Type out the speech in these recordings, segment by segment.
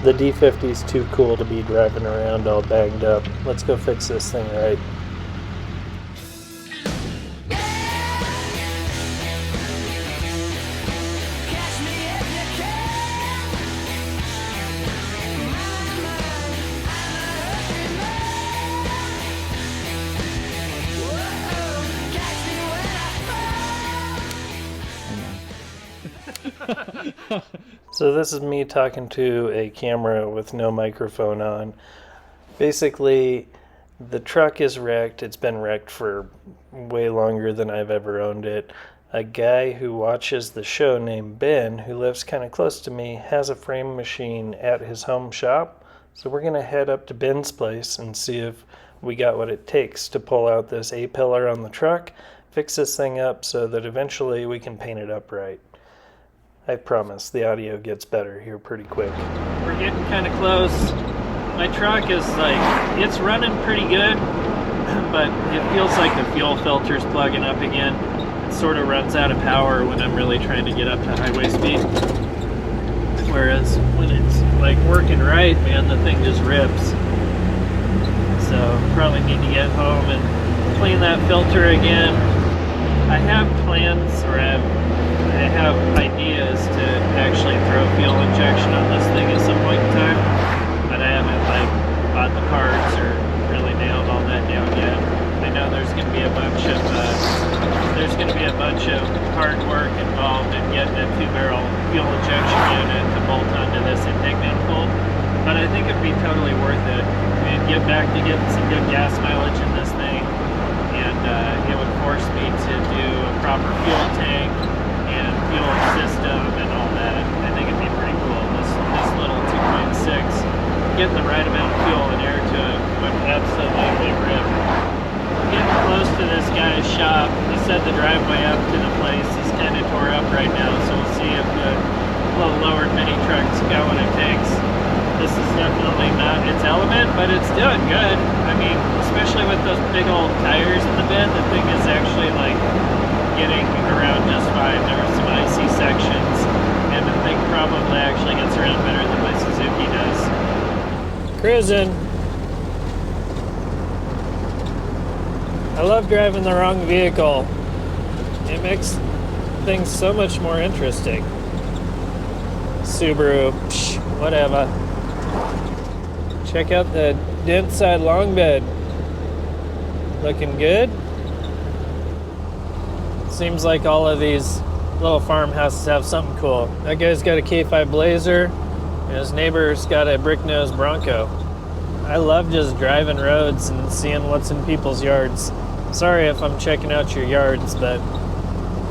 The D50 is too cool to be driving around all banged up. Let's go fix this thing right. So this is me talking to a camera with no microphone on. Basically, the truck is wrecked. It's been wrecked for way longer than I've ever owned it. A guy who watches the show named Ben, who lives kind of close to me, has a frame machine at his home shop. So we're going to head up to Ben's place and see if we got what it takes to pull out this A-pillar on the truck, fix this thing up so that eventually we can paint it up right. I promise the audio gets better here pretty quick. We're getting kind of close. My truck is it's running pretty good, but it feels like the fuel filter's plugging up again. It sort of runs out of power when I'm really trying to get up to highway speed. Whereas when it's working right, man, the thing just rips. So probably need to get home and clean that filter again. I have plans, or I have ideas to actually throw fuel injection on this thing at some point in time, but I haven't bought the parts or really nailed all that down yet. I know there's going to be a bunch of hard work involved in getting a 2-barrel fuel injection unit to bolt onto this indignant pool, but I think it'd be totally worth it. We'd get back to getting some good gas mileage in this thing, and it would force me to do a proper fuel tank and fuel system and all that. I think it'd be pretty cool. This little 2.6, getting the right amount of fuel and air to it would absolutely rip. Getting close to this guy's shop. He said the driveway up to the place is kind of tore up right now, so we'll see if the little lowered mini truck's got what it takes. This is definitely not its element, but it's doing good. I mean, especially with those big old tires in the bed, the thing is actually getting around just fine. There are some icy sections, and the thing probably actually gets around better than my Suzuki does. Cruising. I love driving the wrong vehicle. It makes things so much more interesting. Subaru, whatever. Check out the dent side long bed. Looking good. Seems like all of these little farmhouses have something cool. That guy's got a K5 Blazer, and his neighbor's got a brick-nosed Bronco. I love just driving roads and seeing what's in people's yards. Sorry if I'm checking out your yards, but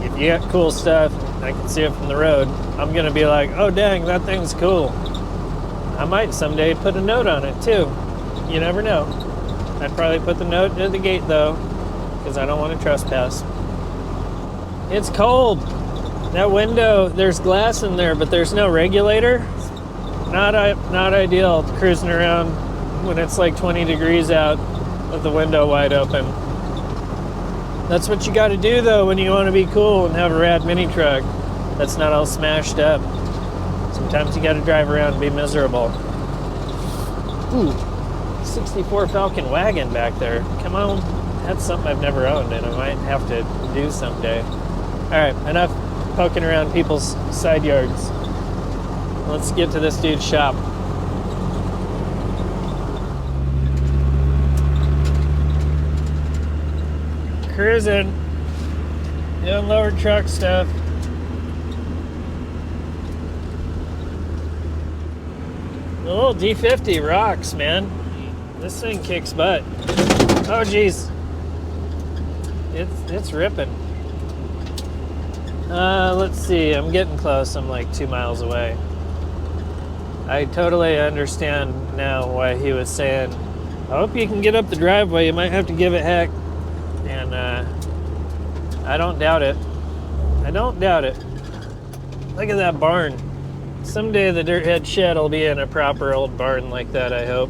if you got cool stuff, I can see it from the road, I'm gonna be like, oh dang, that thing's cool. I might someday put a note on it too. You never know. I'd probably put the note at the gate though, because I don't want to trespass. It's cold. That window, there's glass in there, but there's no regulator. Not ideal cruising around when it's 20 degrees out with the window wide open. That's what you got to do though when you want to be cool and have a rad mini truck that's not all smashed up. Sometimes you got to drive around and be miserable. Ooh, 64 Falcon wagon back there. Come on, that's something I've never owned and I might have to do someday. All right, enough poking around people's side yards. Let's get to this dude's shop. Cruising, doing lower truck stuff. The little D50 rocks, man. This thing kicks butt. Oh geez, it's ripping. Let's see, I'm getting close. I'm 2 miles away. I totally understand now why he was saying, I hope you can get up the driveway. You might have to give it heck. And I don't doubt it. I don't doubt it. Look at that barn. Someday the Dirthead Shed will be in a proper old barn like that, I hope.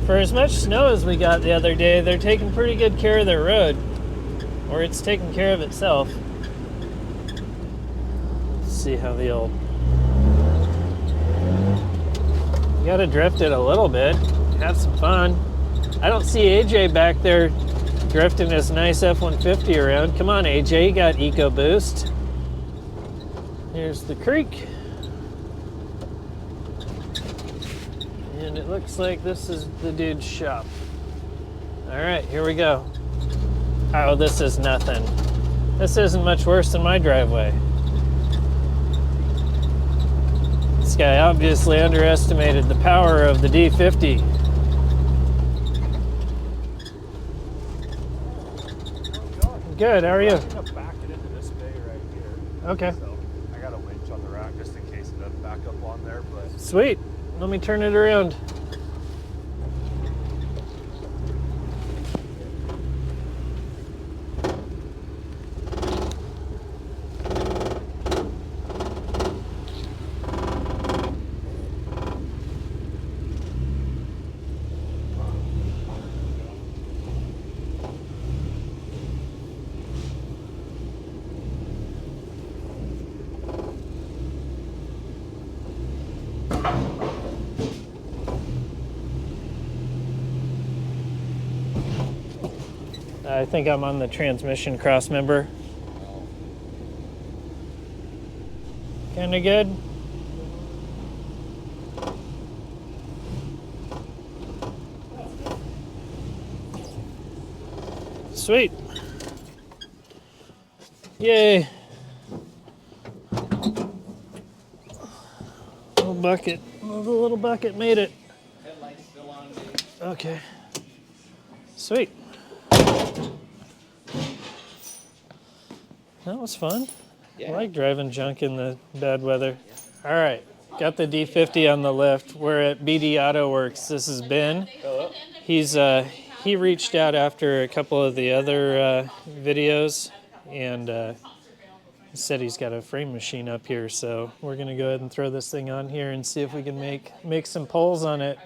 For as much snow as we got the other day, they're taking pretty good care of their road. Or it's taking care of itself. Let's see how the old You gotta drift it a little bit, have some fun. I don't see AJ back there drifting his nice F-150 around. Come on, AJ, you got EcoBoost. Here's the creek. And it looks like this is the dude's shop. All right, here we go. Oh, this is nothing. This isn't much worse than my driveway. This guy obviously underestimated the power of the D50. Good, how are you? I'm going to back it into this bay right here. Okay. So I got a winch on the rack just in case it doesn't back up on there. But Sweet. Let me turn it around. I think I'm on the transmission cross member. Kinda good. Sweet. Yay. Little bucket. The little bucket made it. Headlights still on. Okay. Sweet. That was fun. Yeah. I like driving junk in the bad weather. All right, got the D50 on the lift. We're at BD Autoworks. This is Ben. Hello. He reached out after a couple of the other videos and said he's got a frame machine up here. So we're gonna go ahead and throw this thing on here and see if we can make some pulls on it.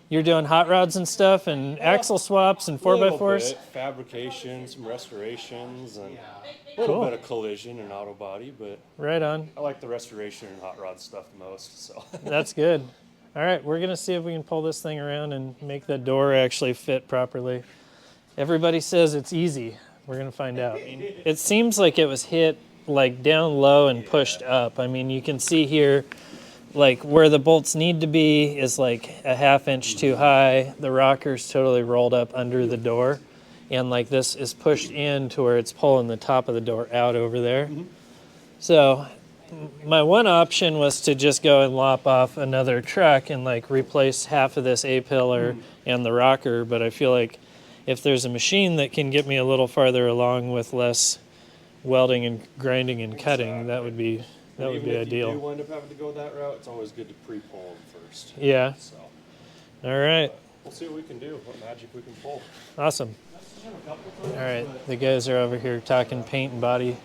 You're doing hot rods and stuff and axle swaps and 4x4s? fabrication, some restorations, and a little bit of collision and auto body, but Right on. I like the restoration and hot rod stuff most. So That's good. All right, we're gonna see if we can pull this thing around and make the door actually fit properly. Everybody says it's easy. We're gonna find out. It seems like it was hit like down low and pushed up. I mean, you can see here, like where the bolts need to be is like a ½ inch too high. The rocker's totally rolled up under the door. And like this is pushed in to where it's pulling the top of the door out over there. So my one option was to just go and lop off another truck and like replace half of this A-pillar and the rocker. But I feel like if there's a machine that can get me a little farther along with less welding and grinding and cutting, that would be even if ideal. you do wind up having to go that route, it's always good to pre-pull them first. Yeah. So All right. we'll see what we can do, what magic we can pull. Awesome. All right. The guys are over here talking paint and body.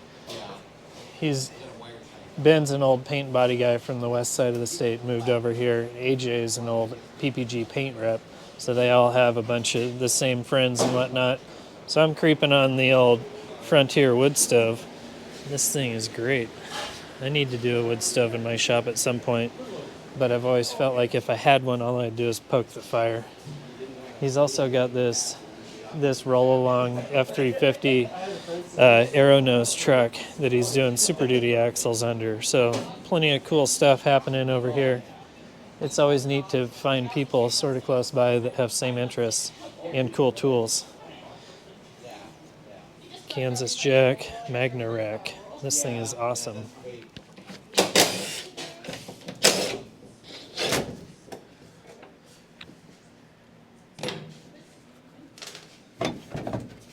Ben's an old paint and body guy from the west side of the state, moved over here. AJ is an old PPG paint rep. So they all have a bunch of the same friends and whatnot. So I'm creeping on the old Frontier wood stove. This thing is great. I need to do a wood stove in my shop at some point, but I've always felt like if I had one, all I'd do is poke the fire. He's also got this roll-along F350 Aero nose truck that he's doing Super Duty axles under. So plenty of cool stuff happening over here. It's always neat to find people sort of close by that have same interests and cool tools. Kansas Jack, Magna Rack. This thing is awesome.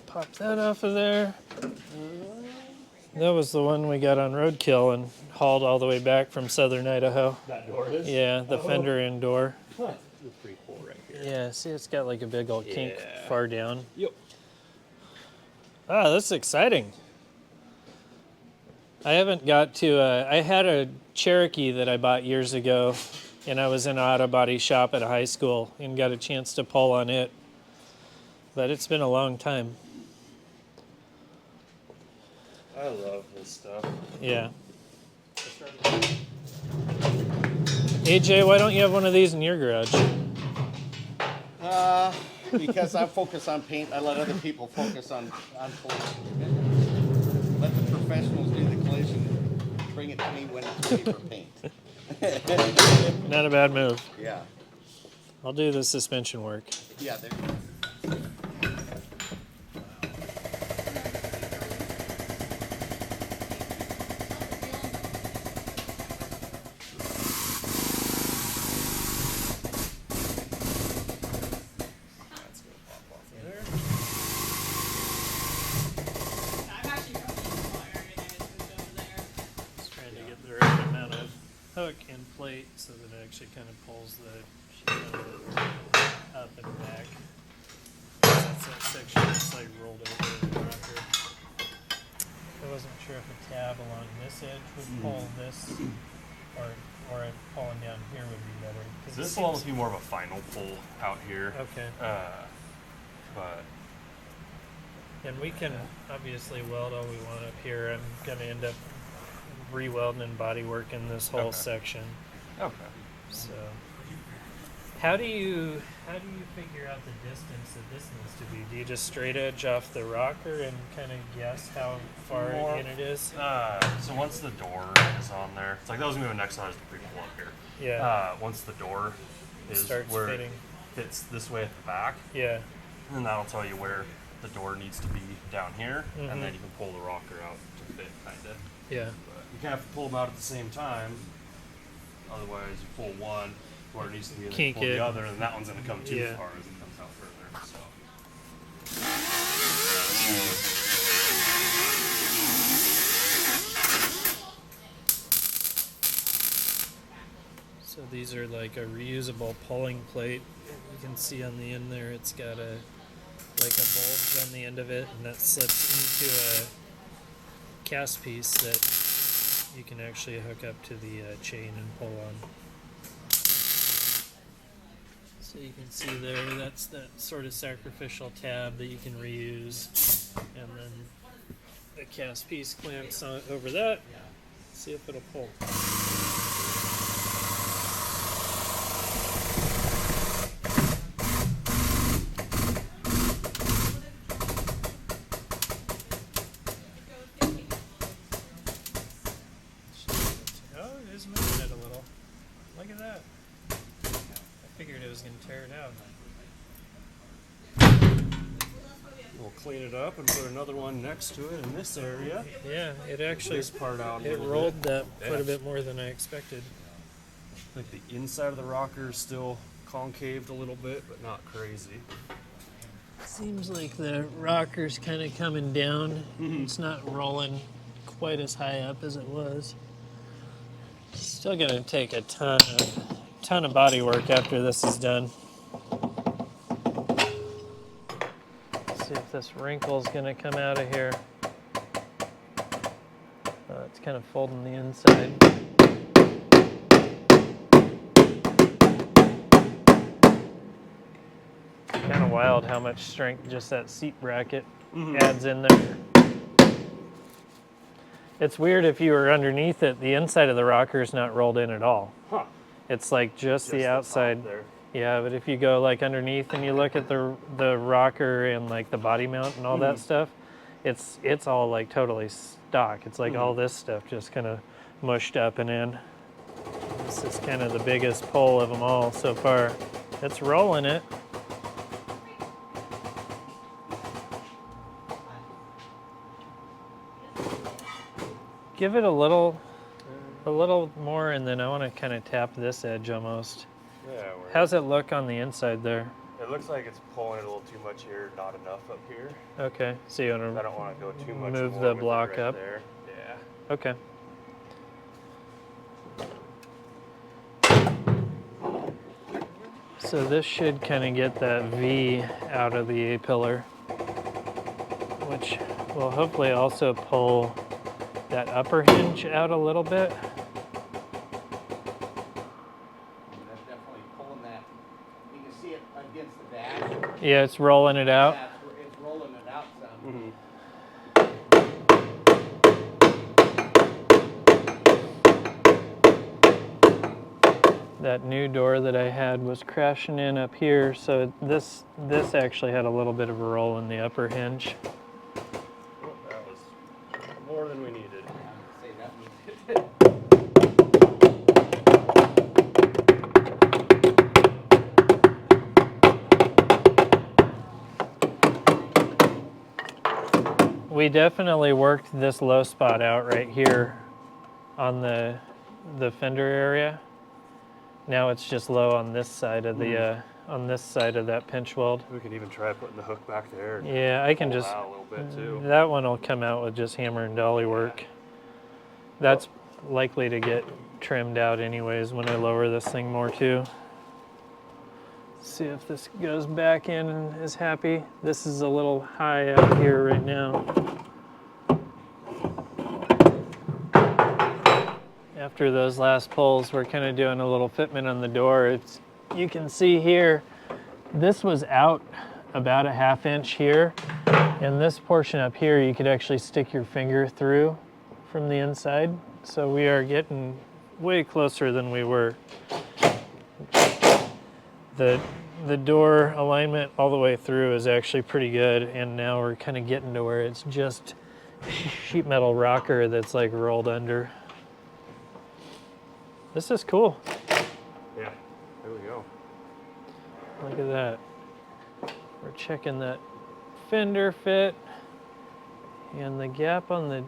Pop that off of there. That was the one we got on roadkill and hauled all the way back from southern Idaho. That door is? Yeah, the fender end door. It's pretty cool right here. Yeah, see, it's got like a big old kink far down. Yep. Ah, that's exciting. I haven't got to, I had a Cherokee that I bought years ago, and I was in an auto body shop at a high school and got a chance to pull on it. But it's been a long time. I love this stuff. Yeah. AJ, why don't you have one of these in your garage? Because I focus on paint, I let other people focus on collision. Let the professionals do the collision. Bring it to me when it's ready for paint. Not a bad move. Yeah. I'll do the suspension work. Yeah. Hook and plate so that it actually kind of pulls the sheet up and back. That's that section that's like rolled over the rocker. I wasn't sure if a tab along this edge would pull this or it pulling down here would be better. This will almost be more of a final pull out here. Okay. But and we can obviously weld all we want up here. I'm going to end up re-welding and body working this whole section. Okay. So, how do you figure out the distance that this needs to be? Do you just straight edge off the rocker and kind of guess how far in it is? So once the door is on there, it's like that was gonna be my next size to pre-pull up here. Yeah. Once the door starts where fitting. it fits this way at the back, Yeah. and then that'll tell you where the door needs to be down here, and then you can pull the rocker out to fit, kinda. Yeah. You can't have to pull them out at the same time. Otherwise, you pull one where it needs to be, and then you pull the other, and that one's going to come too far as it comes out further. So these are like a reusable pulling plate. You can see on the end there, it's got a bulge on the end of it, and that slips into a cast piece that you can actually hook up to the chain and pull on. So you can see there, that's that sort of sacrificial tab that you can reuse, and then the cast piece clamps on over that. See if it'll pull. Clean it up and put another one next to it in this area. Yeah, it actually this part out. It rolled that quite a bit more than I expected. Like the inside of the rocker is still concaved a little bit, but not crazy. Seems like the rocker's kind of coming down. It's not rolling quite as high up as it was. Still gonna take a ton of body work after this is done. See if this wrinkle's gonna come out of here. It's kind of folding the inside. Kind of wild how much strength just that seat bracket adds in there. It's weird if you were underneath it, the inside of the rocker is not rolled in at all. Huh. It's like just the outside. There. Yeah, but if you go like underneath and you look at the rocker and like the body mount and all that stuff, it's all like totally stock. It's like all this stuff just kind of mushed up and in. This is kind of the biggest pull of them all so far. It's rolling it. Give it a little more, and then I want to kind of tap this edge almost. Yeah. How's it look on the inside there? It looks like it's pulling it a little too much here, not enough up here. Okay, so you I want don't want to go too much. move more the with it block right up. there. Yeah. Okay. So this should kind of get that V out of the A-pillar, which will hopefully also pull that upper hinge out a little bit. That's definitely pulling that. You can see it against the dash. Yeah, it's rolling it out. It's rolling it out some. that new door that I had was crashing in up here, so this actually had a little bit of a roll in the upper hinge. Well, that was more than we needed. Say that needs We definitely worked this low spot out right here on the fender area. Now it's just low on this side of the on this side of that pinch weld. We could even try putting the hook back there. And Yeah, I can pull it just out a little bit too. that one will come out with just hammer and dolly work. That's likely to get trimmed out anyways when I lower this thing more too. See if this goes back in and is happy. This is a little high out here right now. After those last pulls, we're kind of doing a little fitment on the door. You can see here, this was out about a 1/2 inch here, and this portion up here you could actually stick your finger through from the inside. So we are getting way closer than we were. The door alignment all the way through is actually pretty good, and now we're kind of getting to where it's just sheet metal rocker that's like rolled under. This is cool. Yeah, there we go. Look at that. We're checking that fender fit, and the gap on the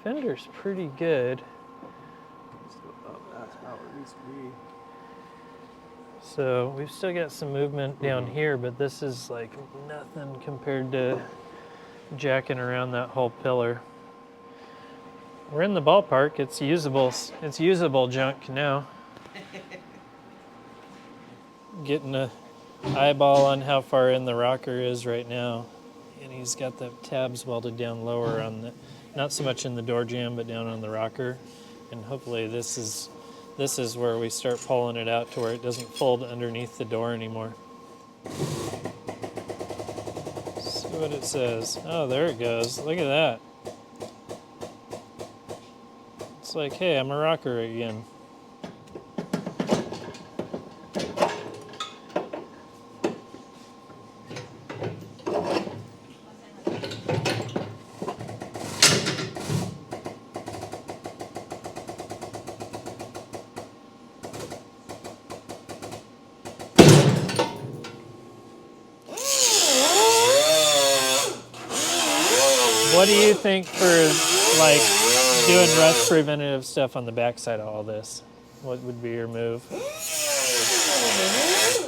fender's pretty good. That's how it needs to be. So we've still got some movement down here, but this is like nothing compared to jacking around that whole pillar. We're in the ballpark. It's usable junk now. Getting a eyeball on how far in the rocker is right now. And he's got the tabs welded down lower on the, not so much in the door jamb, but down on the rocker. And hopefully this is where we start pulling it out to where it doesn't fold underneath the door anymore. See what it says. Oh, there it goes. Look at that. It's like, hey, I'm a rocker again. What do you think for like doing rust preventative stuff on the backside of all this? What would be your move?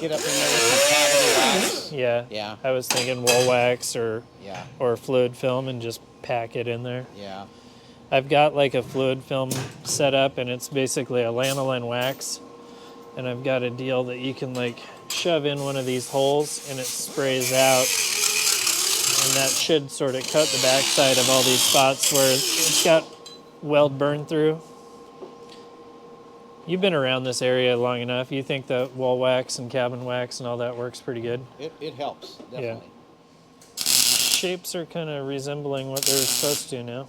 Get up in there with some cavity wax. Yeah. Yeah. I was thinking wool wax or Yeah. fluid film and just pack it in there. Yeah. I've got like a fluid film set up, and it's basically a lanolin wax. And I've got a deal that you can like shove in one of these holes and it sprays out. And that should sort of cut the backside of all these spots where it's got weld burn through. You've been around this area long enough. You think that wall wax and cabin wax and all that works pretty good? It helps, definitely. Shapes are kind of resembling what they're supposed to now.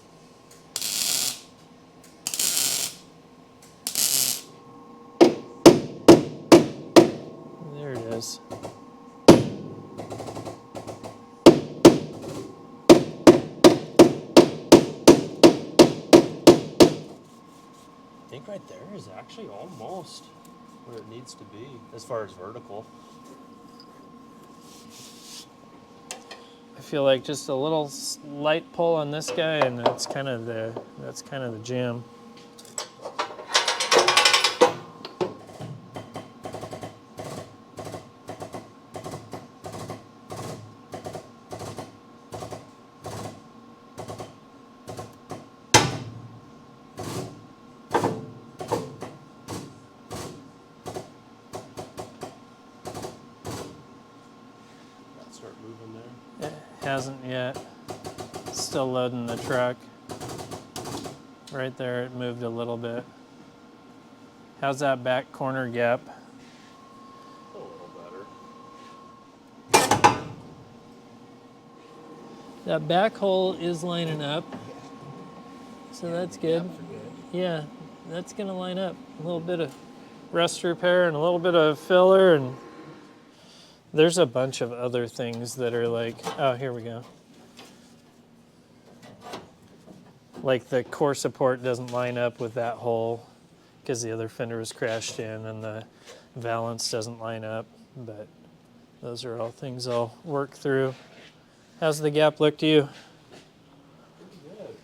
There it is. I think right there is actually almost where it needs to be as far as vertical. I feel like just a little light pull on this guy, and that's kind of the jam. Start moving there. It hasn't yet. Still loading the truck. Right there, it moved a little bit. How's that back corner gap? A little better. That back hole is lining up. So that's good. Yeah, that's gonna line up. A little bit rust repair and a little bit of filler, and there's a bunch of other things that are like, oh, here we go. Like the core support doesn't line up with that hole because the other fender was crashed in, and the valance doesn't line up, but those are all things I'll work through. How's the gap look to you? Good.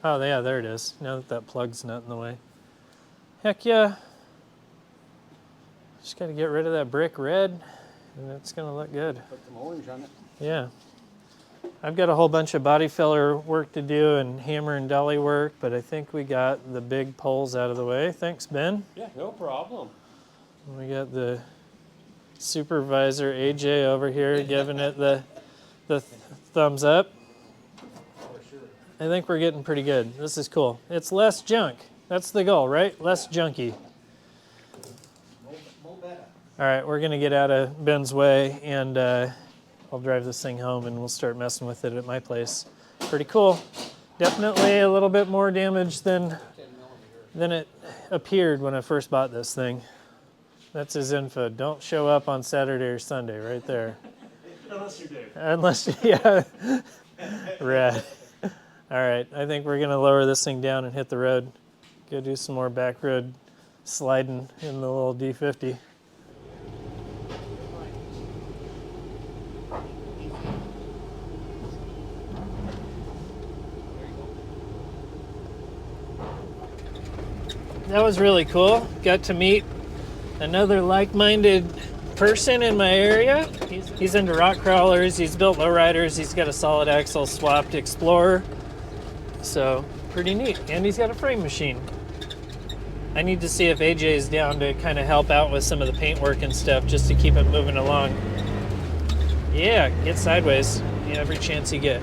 Oh yeah, there it is. Now that that plug's not in the way. Heck yeah. Just gotta get rid of that brick red, and it's gonna look good. Put some orange on it. Yeah. I've got a whole bunch of body filler work to do and hammer and dolly work, but I think we got the big poles out of the way. Thanks, Ben. Yeah, no problem. We got the supervisor, AJ, over here giving it the thumbs up. For sure. I think we're getting pretty good. This is cool. It's less junk. That's the goal, right? Less junky. More better. All right, we're gonna get out of Ben's way, and I'll drive this thing home and we'll start messing with it at my place. Pretty cool. Definitely a little bit more damage than it appeared when I first bought this thing. That's his info. Don't show up on Saturday or Sunday, right there. Unless you do. Unless, yeah. Rad. All right, I think we're gonna lower this thing down and hit the road. Go do some more back road sliding in the little D50. That was really cool. Got to meet another like-minded person in my area. He's into rock crawlers, he's built lowriders, he's got a solid axle swapped Explorer. So, pretty neat. And he's got a frame machine. I need to see if AJ is down to kind of help out with some of the paintwork and stuff just to keep it moving along. Yeah, get sideways. Yeah, every chance you get.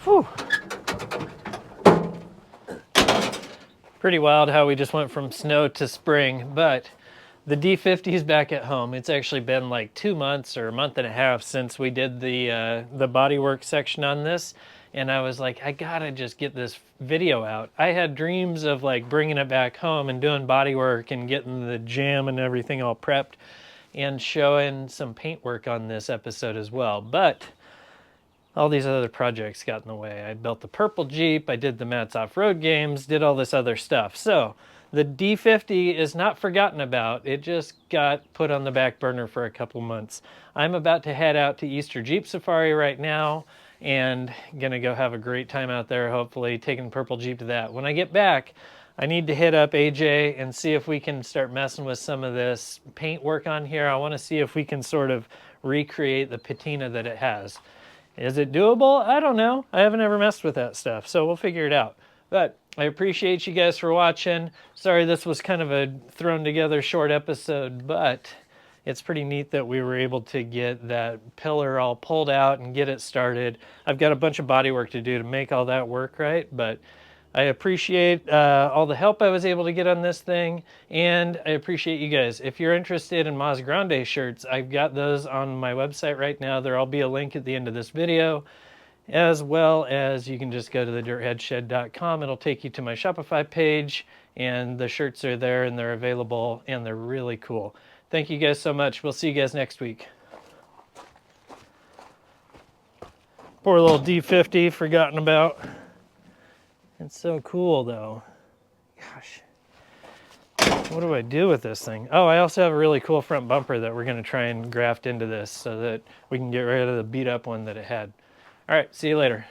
Whew. Pretty wild how we just went from snow to spring, but the D50 is back at home. It's actually been like 2 months or a month and a half since we did the bodywork section on this, and I was like, I gotta just get this video out. I had dreams of like bringing it back home and doing bodywork and getting the jam and everything all prepped and showing some paintwork on this episode as well, but all these other projects got in the way. I built the purple Jeep, I did the Matt's Off-Road games, did all this other stuff. So the D50 is not forgotten about. It just got put on the back burner for a couple months. I'm about to head out to Easter Jeep Safari right now and gonna go have a great time out there, hopefully taking the purple Jeep to that. When I get back, I need to hit up AJ and see if we can start messing with some of this paint work on here. I wanna see if we can sort of recreate the patina that it has. Is it doable? I don't know. I haven't ever messed with that stuff, so we'll figure it out. But I appreciate you guys for watching. Sorry this was kind of a thrown together short episode, but it's pretty neat that we were able to get that pillar all pulled out and get it started. I've got a bunch of body work to do to make all that work right, but I appreciate all the help I was able to get on this thing, and I appreciate you guys. If you're interested in Mas Grande shirts, I've got those on my website right now. There'll be a link at the end of this video, as well as you can just go to the dirtheadshed.com. It'll take you to my Shopify page, and the shirts are there, and they're available, and they're really cool. Thank you guys so much. We'll see you guys next week. Poor little D50, forgotten about. It's so cool though. Gosh. What do I do with this thing? Oh, I also have a really cool front bumper that we're gonna try and graft into this so that we can get rid of the beat up one that it had. All right, see you later.